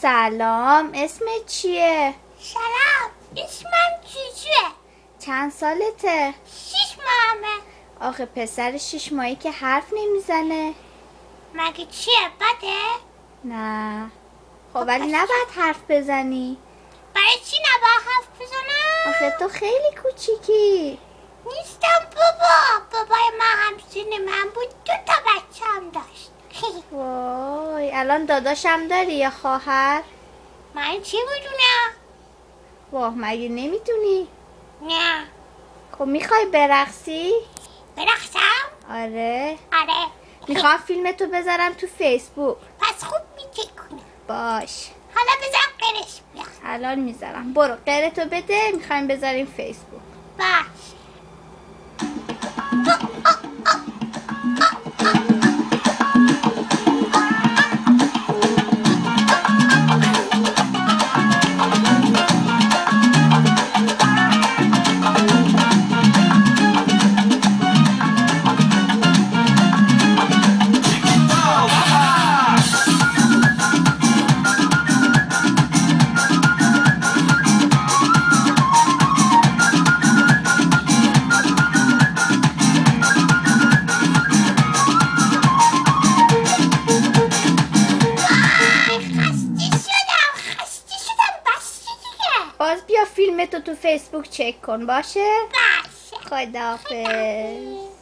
سلام، اسمت چیه؟ سلام، اسمم جوجوه. چند سالته؟ 6 ماهمه. آخه پسر 6 ماهی که حرف نمیزنه. مگه چیه بده؟ نه خب ولی نباید حرف بزنی. برای چی نباید حرف بزنم؟ آخه تو خیلی کوچیکی. نیستم بابای من همسن من بود، 2 تا بچه هم داشت. وای الان داداشم داری یا خواهر؟ من چی میدونم؟ واه مگه نمیدونی؟ نه. خب میخوای برقصی؟ برقصم؟ آره. میخوام فیلمتو بذارم تو فیسبوک. پس خوب میتکنم. باش حالا بذار قرش بیاد. الان میذارم. برو قرتو بده، میخوایم بذاریم فیسبوک. باش. باز بیا فیلمتو تو فیسبوک چک کن. باشه؟ باشه. خداحافظ.